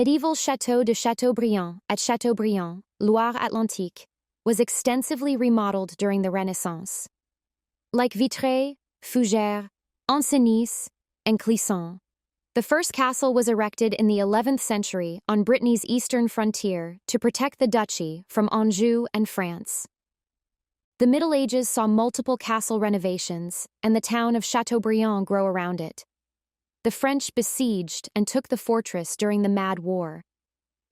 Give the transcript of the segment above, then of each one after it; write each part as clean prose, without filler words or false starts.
medieval Chateau de Chateaubriant at Chateaubriant, Loire-Atlantique, was extensively remodeled during the Renaissance. Like Vitré, Fougères, Ancenis, and Clisson, the first castle was erected in the 11th century on Brittany's eastern frontier to protect the duchy from Anjou and France. The Middle Ages saw multiple castle renovations, and the town of Chateaubriant grow around it. The French besieged and took the fortress during the Mad War.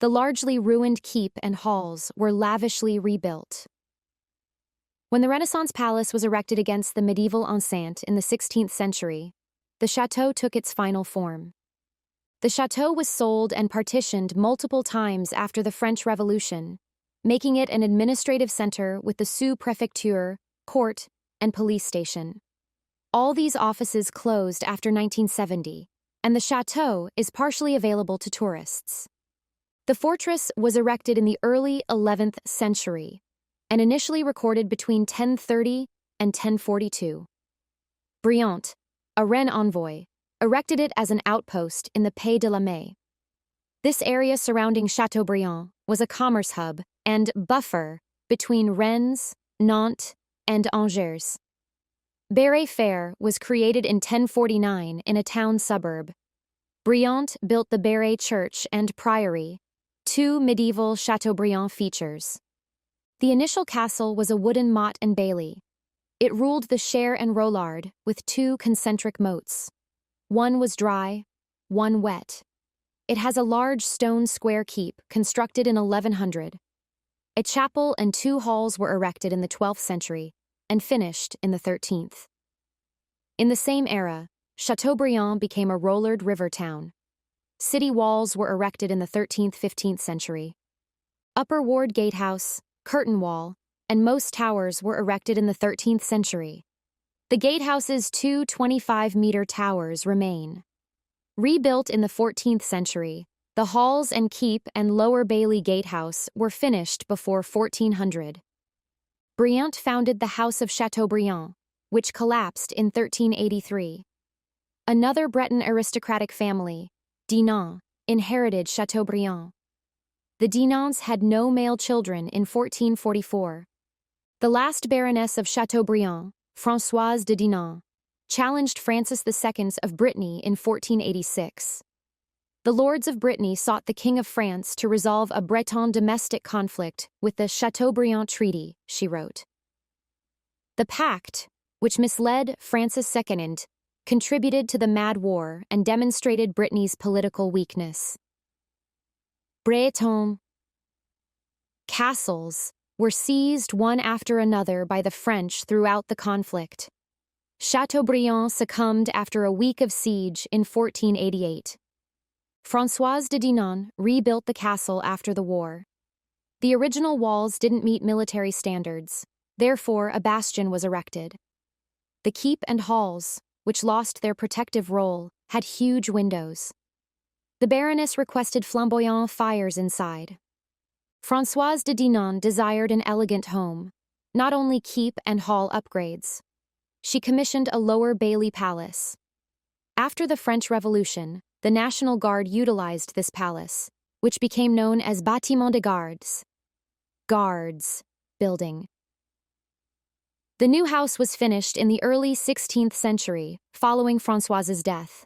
The largely ruined keep and halls were lavishly rebuilt. When the Renaissance palace was erected against the medieval enceinte in the 16th century, the chateau took its final form. The chateau was sold and partitioned multiple times after the French Revolution, making it an administrative center with the sous-préfecture, court, and police station. All these offices closed after 1970, and the chateau is partially available to tourists. The fortress was erected in the early 11th century and initially recorded between 1030 and 1042. Briant, a Wren envoy, erected it as an outpost in the Pays de la Mai. This area surrounding Chateaubriant was a commerce hub and buffer between Rennes, Nantes, and Angers. Béret Fair was created in 1049 in a town suburb. Briant built the Béret Church and Priory, two medieval Chateaubriant features. The initial castle was a wooden motte and bailey. It ruled the Cher and Rollard with two concentric moats. One was dry, one wet. It has a large stone square keep constructed in 1100. A chapel and two halls were erected in the 12th century and finished in the 13th. In the same era, Chateaubriant became a rollered river town. City walls were erected in the 13th–15th century. Upper Ward Gatehouse, Curtain Wall, and most towers were erected in the 13th century. The gatehouse's two 25-meter towers remain. Rebuilt in the 14th century, the halls and keep and Lower Bailey Gatehouse were finished before 1400. Briant founded the House of Chateaubriant, which collapsed in 1383. Another Breton aristocratic family, Dinant, inherited Chateaubriant. The Dinants had no male children in 1444. The last Baroness of Chateaubriant, Françoise de Dinant, challenged Francis II of Brittany in 1486. The lords of Brittany sought the King of France to resolve a Breton domestic conflict with the Chateaubriant Treaty, she wrote. The pact, which misled Francis II, contributed to the Mad War and demonstrated Brittany's political weakness. Breton castles were seized one after another by the French throughout the conflict. Chateaubriant succumbed after a week of siege in 1488. Françoise de Dinant rebuilt the castle after the war. The original walls didn't meet military standards, therefore a bastion was erected. The keep and halls, which lost their protective role, had huge windows. The Baroness requested flamboyant fires inside. Françoise de Dinant desired an elegant home, not only keep and hall upgrades. She commissioned a Lower Bailey palace. After the French Revolution, the National Guard utilized this palace, which became known as Bâtiment de Gardes, Guards Building. The new house was finished in the early 16th century, following Françoise's death.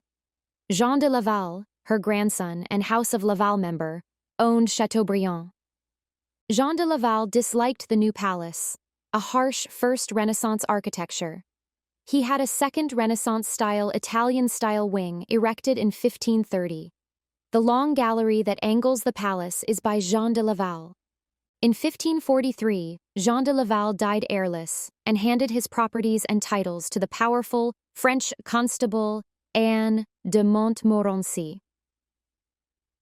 Jean de Laval, her grandson and House of Laval member, owned Chateaubriant. Jean de Laval disliked the new palace, a harsh first Renaissance architecture. He had a second Renaissance-style Italian-style wing erected in 1530. The long gallery that angles the palace is by Jean de Laval. In 1543, Jean de Laval died heirless and handed his properties and titles to the powerful French constable Anne de Montmorency.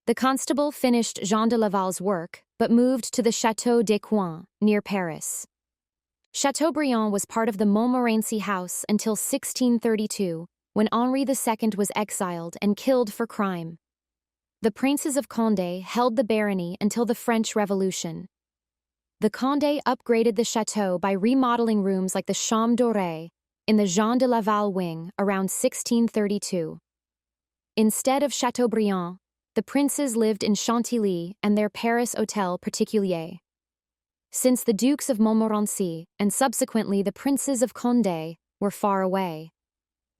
The constable finished Jean de Laval's work, but moved to the Château des Coins, near Paris. Chateaubriant was part of the Montmorency house until 1632, when Henri II was exiled and killed for crime. The princes of Condé held the barony until the French Revolution. The Condé upgraded the chateau by remodeling rooms like the Chambre dorée in the Jean de Laval wing around 1632. Instead of Chateaubriant, the princes lived in Chantilly and their Paris Hôtel Particulier. Since the Dukes of Montmorency and subsequently the Princes of Condé were far away,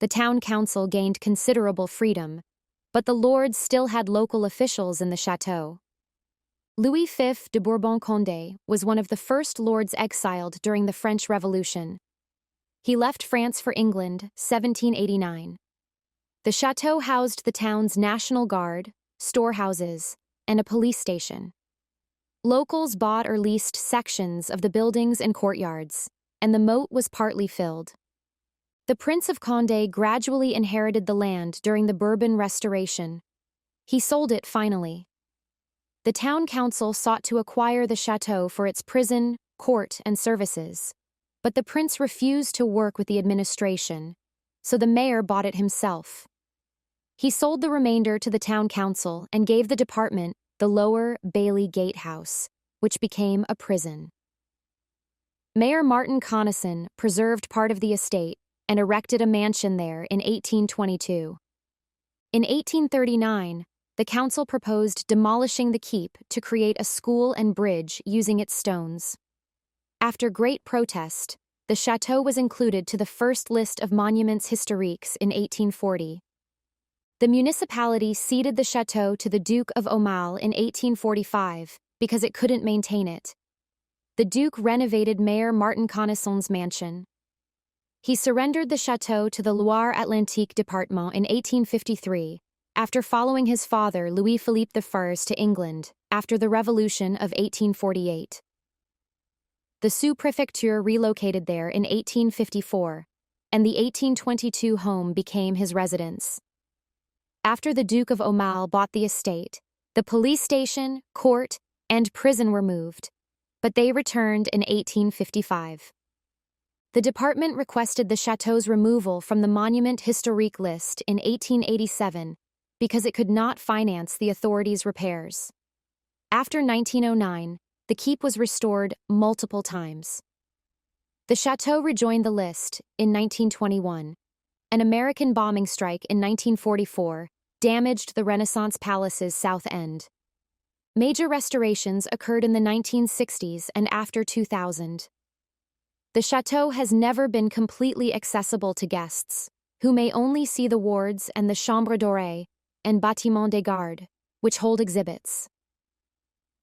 the town council gained considerable freedom, but the lords still had local officials in the chateau. Louis V de Bourbon-Condé was one of the first lords exiled during the French Revolution. He left France for England, 1789. The chateau housed the town's National Guard, storehouses, and a police station. Locals bought or leased sections of the buildings and courtyards, and the moat was partly filled. The Prince of Condé gradually inherited the land during the Bourbon Restoration. He sold it finally. The town council sought to acquire the chateau for its prison, court, and services, but the prince refused to work with the administration, so the mayor bought it himself. He sold the remainder to the town council and gave the department the Lower Bailey Gatehouse, which became a prison. Mayor Martin Connaisson preserved part of the estate and erected a mansion there in 1822. In 1839, the council proposed demolishing the keep to create a school and bridge using its stones. After great protest, the chateau was included to the first list of monuments historiques in 1840. The municipality ceded the chateau to the Duke of Aumale in 1845 because it couldn't maintain it. The Duke renovated Mayor Martin Connaisson's mansion. He surrendered the chateau to the Loire-Atlantique department in 1853, after following his father Louis-Philippe I to England after the Revolution of 1848. The sous-préfecture relocated there in 1854, and the 1822 home became his residence. After the Duke of Aumale bought the estate, the police station, court, and prison were moved, but they returned in 1855. The department requested the chateau's removal from the Monument Historique list in 1887 because it could not finance the authorities' repairs. After 1909, the keep was restored multiple times. The chateau rejoined the list in 1921. An American bombing strike in 1944 damaged the Renaissance Palace's south end. Major restorations occurred in the 1960s and after 2000. The chateau has never been completely accessible to guests, who may only see the wards and the Chambre dorée and Bâtiment des Gardes, which hold exhibits.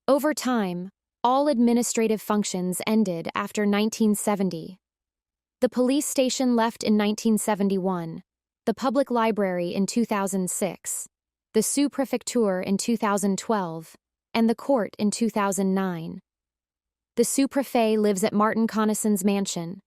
Over time, all administrative functions ended after 1970. The police station left in 1971, the public library in 2006, the sous-préfecture in 2012, and the court in 2009. The sous-préfet lives at Martin Connaisson's mansion,